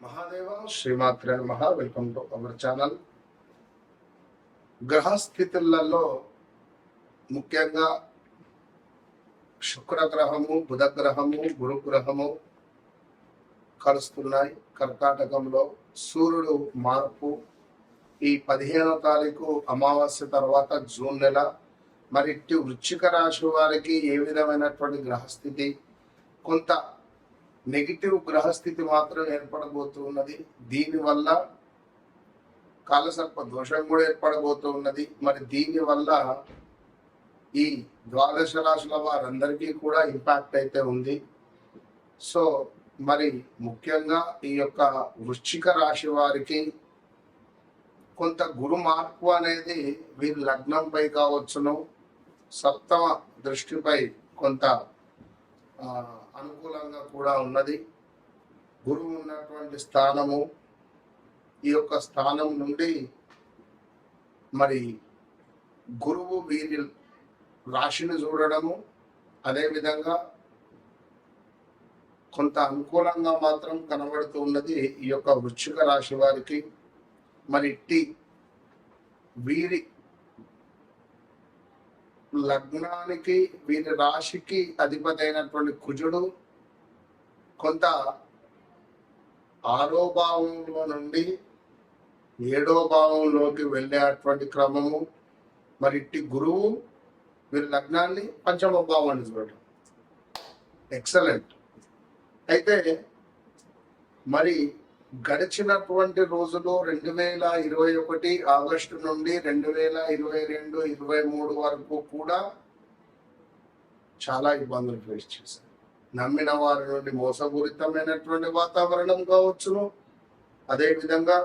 మహాదేవ శ్రీమాత్రే నమః. Welcome to our channel. గ్రహస్థితులలో ముఖ్యంగా శుక్రగ్రహము, బుధగ్రహము, గురుగ్రహము కలుస్తున్నాయి. కర్కాటకంలో సూర్యుడు మార్పు ఈ 15వ తారీఖు అమావాస్య తర్వాత జూన్ నెల. మరి ఇట్టి వృశ్చిక రాశి వారికి ఏ విధమైనటువంటి గ్రహస్థితి, కొంత నెగిటివ్ గ్రహస్థితి మాత్రం ఏర్పడబోతున్నది. దీనివల్ల కాలసర్ప దోషం కూడా ఏర్పడబోతున్నది. మరి దీనివల్ల ఈ ద్వాదశ రాశుల వారందరికీ కూడా ఇంపాక్ట్ అయితే ఉంది. సో మరి ముఖ్యంగా ఈ యొక్క వృశ్చిక రాశి వారికి కొంత గురు మార్పు అనేది వీరి లగ్నంపై కావచ్చును, సప్తమ దృష్టిపై కొంత అనుకూలంగా కూడా ఉన్నది. గురువు ఉన్నటువంటి స్థానము, ఈ యొక్క స్థానం నుండి మరి గురువు వీరి రాశిని చూడడము, అదేవిధంగా కొంత అనుకూలంగా మాత్రం కనబడుతూ ఉన్నది ఈ యొక్క వృశ్చిక రాశి వారికి. మరి ఇట్టి వీరి లగ్నానికి, వీరి రాశికి అధిపతి అయినటువంటి కుజుడు కొంత 6వ భావంలో నుండి 7వ భావంలోకి వెళ్ళేటువంటి క్రమము. మరి ఇట్టి గురువు వీరి లగ్నాన్ని 5వ భావాన్ని చూడటం ఎక్సలెంట్. అయితే మరి గడిచినటువంటి రోజులు 2021 ఆగస్టు నుండి 2022, 23 వరకు కూడా చాలా ఇబ్బందులు ఫేస్ చేశారు. నమ్మిన వారి నుండి మోసపూరితమైనటువంటి వాతావరణం కావచ్చును, అదేవిధంగా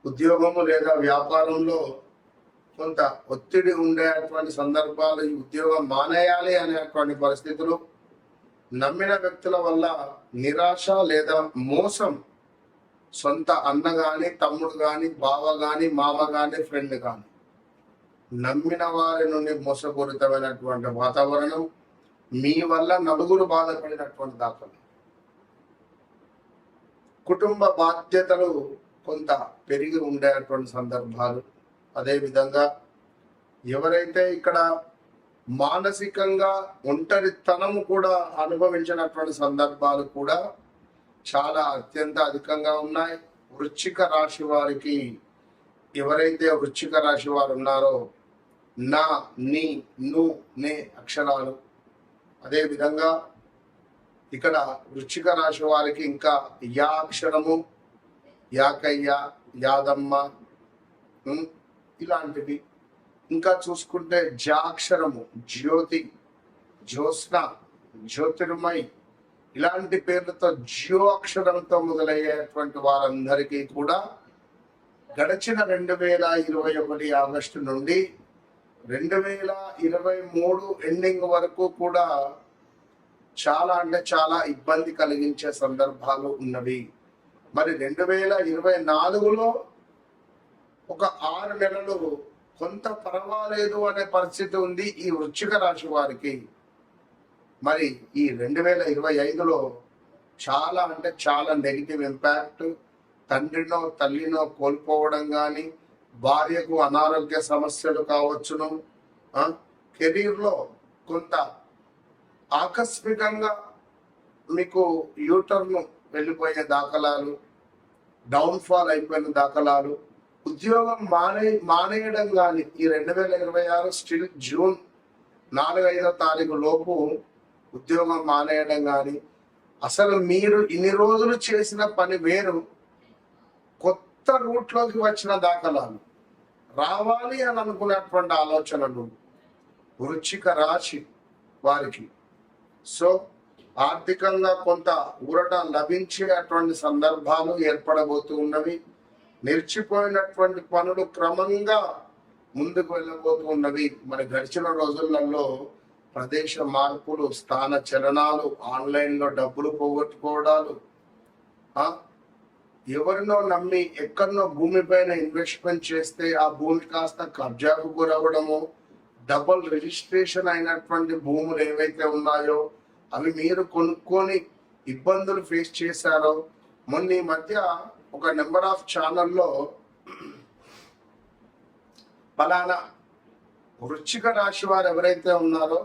ఉద్యోగము లేదా వ్యాపారంలో కొంత ఒత్తిడి ఉండేటువంటి సందర్భాలు, ఈ ఉద్యోగం మానేయాలి అనేటువంటి పరిస్థితులు, నమ్మిన వ్యక్తుల వల్ల నిరాశ లేదా మోసం, సొంత అన్న కానీ, తమ్ముడు కానీ, బావ కానీ, మామ కానీ, ఫ్రెండ్ కానీ, నమ్మిన వారి నుండి మోసపూరితమైనటువంటి వాతావరణం, మీ వల్ల నలుగురు బాధపడినటువంటి దాఖలు, కుటుంబ బాధ్యతలు కొంత పెరిగి ఉండేటువంటి సందర్భాలు, అదేవిధంగా ఎవరైతే ఇక్కడ మానసికంగా ఒంటరితనము కూడా అనుభవించినటువంటి సందర్భాలు కూడా చాలా అత్యంత అధికంగా ఉన్నాయి. వృశ్చిక రాశి వారికి, ఎవరైతే వృశ్చిక రాశి వారు ఉన్నారో, నా, నీ, ను, నే అక్షరాలు, అదేవిధంగా ఇక్కడ వృశ్చిక రాశి వారికి ఇంకా యా అక్షరము, యాకయ్య, యాదమ్మ ఇలాంటివి. ఇంకా చూసుకుంటే జాక్షరము, జ్యోతి, జ్యోత్స్న, జ్యోతిర్మయ్ ఇలాంటి పేర్లతో జ్యో అక్షరంతో మొదలయ్యేటువంటి వారందరికీ కూడా గడిచిన 2021 ఆగస్టు నుండి 2023 ఎండింగ్ వరకు కూడా చాలా అంటే చాలా ఇబ్బంది కలిగించే సందర్భాలు ఉన్నవి. మరి 2024లో ఒక 6 నెలలు కొంత పర్వాలేదు అనే పరిస్థితి ఉంది ఈ వృశ్చిక రాశి వారికి. మరి ఈ 2025లో చాలా అంటే చాలా నెగిటివ్ ఇంపాక్ట్, తండ్రినో తల్లినో కోల్పోవడం కానీ, భార్యకు అనారోగ్య సమస్యలు కావచ్చును, కెరీర్లో కొంత ఆకస్మికంగా మీకు యూటర్న్ వెళ్ళిపోయే దాఖలాలు, డౌన్ఫాల్ అయిపోయిన దాఖలాలు, ఉద్యోగం మానేయడం కానీ ఈ 2026 స్టిల్ జూన్ 4-5వ తారీఖు లోపు ఉద్యోగం మానేయడం కానీ, అసలు మీరు ఇన్ని రోజులు చేసిన పని వేరు, కొత్త రూట్లోకి వచ్చిన దాఖలాలు, రావాలి అని అనుకున్నటువంటి ఆలోచనలు వృశ్చిక రాశి వారికి. సో ఆర్థికంగా కొంత ఊరట లభించేటువంటి సందర్భాలు ఏర్పడబోతూ ఉన్నవి. నిలిచిపోయినటువంటి పనులు క్రమంగా ముందుకు వెళ్ళబోతున్నవి. మరి గడిచిన రోజులలో ప్రదేశ మార్పులు, స్థాన చలనాలు, ఆన్లైన్లో డబ్బులు పోగొట్టుకోవడాలు, ఎవరినో నమ్మి ఎక్కడనో భూమిపైన ఇన్వెస్ట్మెంట్ చేస్తే ఆ భూమి కాస్త కబ్జాకు గురవడము, డబుల్ రిజిస్ట్రేషన్ అయినటువంటి భూములు ఏవైతే ఉన్నాయో అవి మీరు కొనుక్కొని ఇబ్బందులు ఫేస్ చేశారో, మొన్న ఈ మధ్య ఒక నెంబర్ ఆఫ్ ఛానల్లో ఫలానా వృశ్చిక రాశి వారు ఎవరైతే ఉన్నారో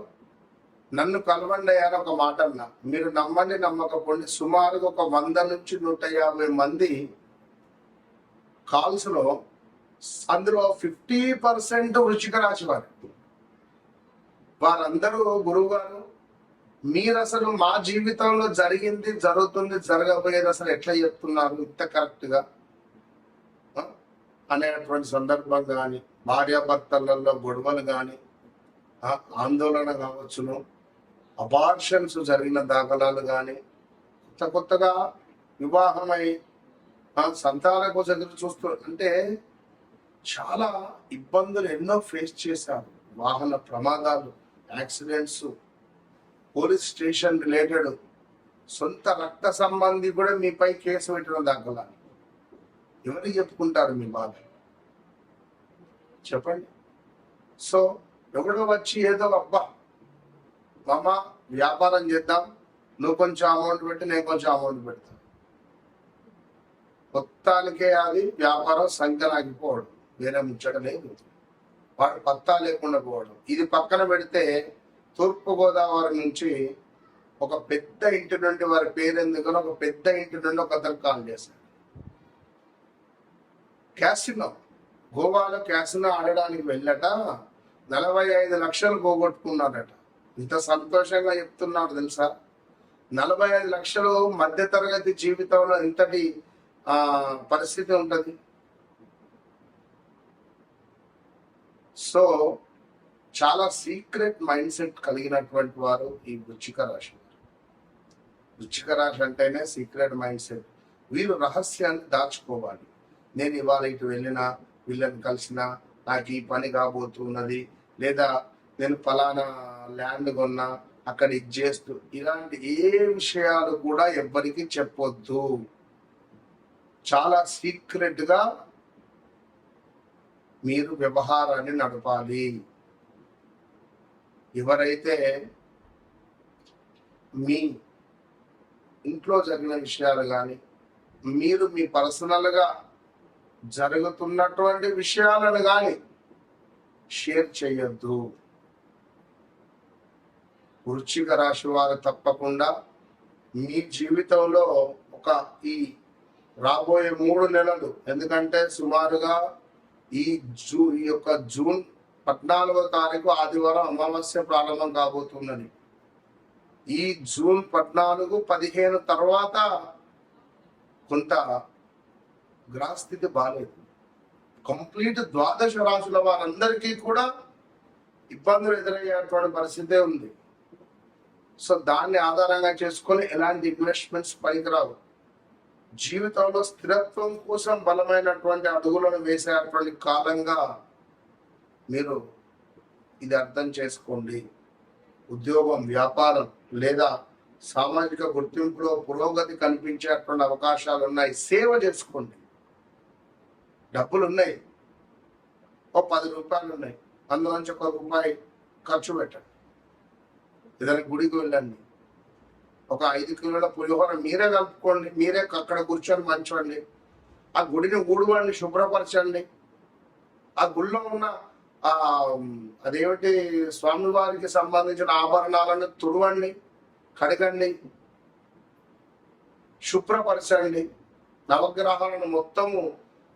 నన్ను కలవండి అని ఒక మాట అన్నా. మీరు నమ్మండి నమ్మకపోండి, సుమారుగా ఒక 100 నుంచి 150 మంది కాల్స్ లో అందులో 50% వృశ్చిక రాశి వారు. వారందరూ గురువు గారు మీరు అసలు మా జీవితంలో జరిగింది, జరుగుతుంది, జరగబోయేది అసలు ఎట్లా చెప్తున్నారు ఇంత కరెక్ట్ గా అనేటువంటి సందర్భం కానీ, భార్యాభర్తలలో గొడవలు కానీ, ఆందోళన కావచ్చును, అబార్షన్స్ జరిగిన దాఖలాలు కానీ, కొత్తగా వివాహమై సంతానం కోసం ఎదురు చూస్తూ అంటే చాలా ఇబ్బందులు ఎన్నో ఫేస్ చేశారు. వాహన ప్రమాదాలు, యాక్సిడెంట్స్, పోలీస్ స్టేషన్ రిలేటెడ్, సొంత రక్త సంబంధి కూడా మీపై కేసు పెట్టడం దాఖలా. ఎవరికి చెప్పుకుంటారు మీ బాధ? చెప్పండి. సో ఎవడో వచ్చి ఏదో అబ్బా మామ వ్యాపారం చేద్దాం, నువ్వు కొంచెం అమౌంట్ పెట్టి నేను కొంచెం అమౌంట్ పెడతా, మొత్తానికే అది వ్యాపారం సంకనాగిపోవడం, వేరే ముచ్చట లేదు. వాడు పత్తా లేకుండా పోవడం. ఇది పక్కన పెడితే తూర్పుగోదావరి నుంచి ఒక పెద్ద ఇంటి నుండి, వారి పేరెందుకని ఒక పెద్ద ఇంటి నుండి ఒక అతను కాల్ చేశాడు. క్యాసినో, గోవాలో క్యాసినో ఆడడానికి వెళ్ళట 45 లక్షలు పోగొట్టుకున్నాడట. ఇంత సంతోషంగా చెప్తున్నాడు తెలుసా? 45 లక్షలు మధ్యతరగతి జీవితంలో ఇంతటి పరిస్థితి ఉంటుంది. సో చాలా సీక్రెట్ మైండ్ సెట్ కలిగినటువంటి వారు ఈ వృశ్చిక రాశి. వృశ్చిక రాశి అంటేనే సీక్రెట్ మైండ్ సెట్. వీరు రహస్యాన్ని దాచుకోవాలి. నేను ఇవాళ ఇటు వెళ్ళినా, వీళ్ళని కలిసినా, నాకు ఈ పని కాబోతున్నది, లేదా నేను ఫలానా ల్యాండ్ కొన్నా అక్కడ ఇది చేస్తూ, ఇలాంటి ఏ విషయాలు కూడా ఎవ్వరికి చెప్పొద్దు. చాలా సీక్రెట్ గా మీరు వ్యవహారాన్ని నడపాలి. ఎవరైతే మీ ఇంట్లో జరిగిన విషయాలు కానీ, మీరు మీ పర్సనల్గా జరుగుతున్నటువంటి విషయాలను కానీ షేర్ చేయొద్దు. వృశ్చిక రాశి వారు తప్పకుండా మీ జీవితంలో ఈ రాబోయే 3 నెలలు, ఎందుకంటే సుమారుగా ఈ యొక్క జూన్ 14వ తారీఖు ఆదివారం అమావాస్య ప్రారంభం కాబోతున్నది. ఈ జూన్ 14, 15 తర్వాత కొంత గ్రహస్థితి బాలేదు. కంప్లీట్ ద్వాదశ రాశుల వారందరికీ కూడా ఇబ్బందులు ఎదురయ్యేటువంటి పరిస్థితే ఉంది. సో దాన్ని ఆధారంగా చేసుకొని ఎలాంటి ఇన్వెస్ట్మెంట్స్ పనికిరావు. జీవితంలో స్థిరత్వం కోసం బలమైనటువంటి అడుగులను వేసేటువంటి కాలంగా మీరు ఇది అర్థం చేసుకోండి. ఉద్యోగం, వ్యాపారం లేదా సామాజిక గుర్తింపులో పురోగతి కనిపించేటువంటి అవకాశాలు ఉన్నాయి. సేవ చేసుకోండి. డబ్బులు ఉన్నాయి, ఓ 10 రూపాయలు ఉన్నాయి, అందులోంచి 1 రూపాయి ఖర్చు పెట్టండి. ఏదైనా గుడికి వెళ్ళండి, ఒక 5 కిలోల పులిహోర మీరే కలుపుకోండి, మీరే అక్కడ కూర్చొని మంచండి, ఆ గుడిని ఊడవండి, శుభ్రపరచండి. ఆ గుడిలో ఉన్న అదేమిటి స్వామివారికి సంబంధించిన ఆభరణాలను తుడవండి, కడగండి, శుభ్రపరచండి. నవగ్రహాలను మొత్తము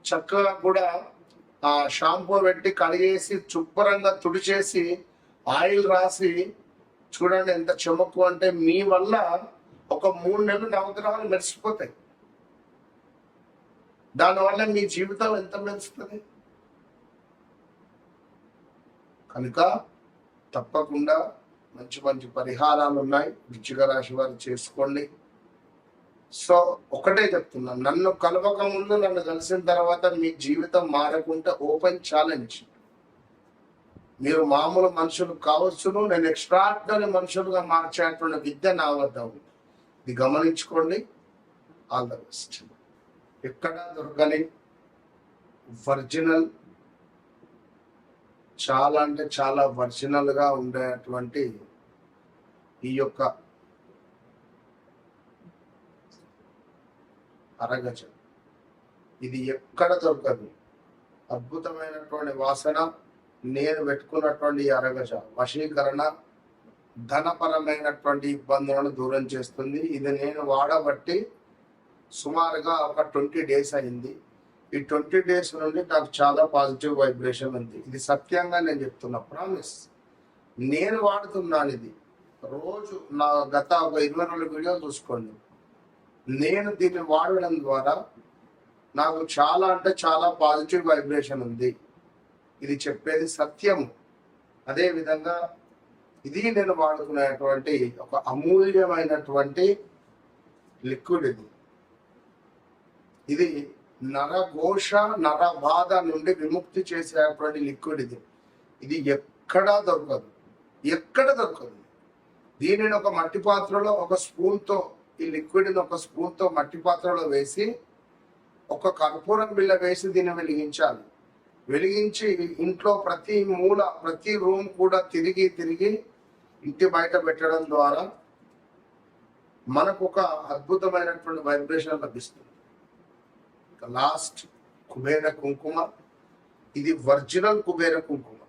చక్కగా కూడా షాంపూ పెట్టి కడిగేసి శుభ్రంగా తుడిచేసి ఆయిల్ రాసి చూడండి ఎంత చెమక్కు. అంటే మీ వల్ల ఒక 3 నెలలు నవగ్రహాలు మెరిసిపోతాయి. దానివల్ల మీ జీవితం ఎంత మెరుస్తుంది. కనుక తప్పకుండా మంచి మంచి పరిహారాలు ఉన్నాయి, వృశ్చిక రాశి వారు చేసుకోండి. సో ఒకటే చెప్తున్నాను, నన్ను కలవక ముందు, నన్ను కలిసిన తర్వాత మీ జీవితం మారకుంటే ఓపెన్ ఛాలెంజ్. మీరు మామూలు మనుషులు కావచ్చును, నేను ఎక్స్ట్రాడినరీ మనుషులుగా మార్చేటువంటి విద్య నా వద్ద ఉంది. ఇది గమనించుకోండి. All the best. ఎక్కడా దొరకని ఒరిజినల్, చాలా అంటే చాలా ఒరిజినల్ గా ఉండేటువంటి ఈ యొక్క అరగజం. ఇది ఎక్కడ దొరకదు. అద్భుతమైనటువంటి వాసన. నేను పెట్టుకున్నటువంటి ఈ అరగజ వశీకరణ, ధనపరమైనటువంటి ఇబ్బందులను దూరం చేస్తుంది. ఇది నేను వాడబట్టి సుమారుగా ఒక 20 days అయింది. ఈ 20 days నుండి నాకు చాలా పాజిటివ్ వైబ్రేషన్ ఉంది. ఇది సత్యంగా నేను చెప్తున్నా, ప్రామిస్. నేను వాడుతున్నాను ఇది రోజు. నా గత ఒక 22 వీడియోలు చూసుకోండి. నేను దీన్ని వాడడం ద్వారా నాకు చాలా అంటే చాలా పాజిటివ్ వైబ్రేషన్ ఉంది. ఇది చెప్పేది సత్యము. అదే విధంగా ఇది నేను వాడుకునేటువంటి ఒక అమూల్యమైనటువంటి లిక్విడ్. ఇది నరఘోష, నరబాధ నుండి విముక్తి చేసేటువంటి లిక్విడ్. ఇది ఎక్కడా దొరకదు, ఎక్కడ దొరకదు. దీనిని ఒక మట్టి పాత్రలో ఒక స్పూన్తో, ఈ లిక్విడ్ని ఒక స్పూన్తో మట్టి పాత్రలో వేసి ఒక కర్పూరం బిళ్ళ వేసి దీన్ని వెలిగించాలి. వెలిగించి ఇంట్లో ప్రతి మూల, ప్రతి రూమ్ కూడా తిరిగి తిరిగి ఇంటి బయట పెట్టడం ద్వారా మనకు ఒక అద్భుతమైనటువంటి వైబ్రేషన్ లభిస్తుంది. లాస్ట్ కుబేర కుంకుమ. ఇది ఒరిజినల్ కుబేర కుంకుమ.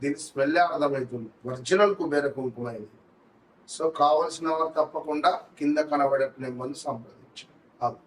దీని స్మెల్ అర్థమవుతుంది, ఒరిజినల్ కుబేర కుంకుమ ఇది. సో కావలసిన వారు తప్పకుండా కింద కనబడే నెంబర్ని సంప్రదించాలి.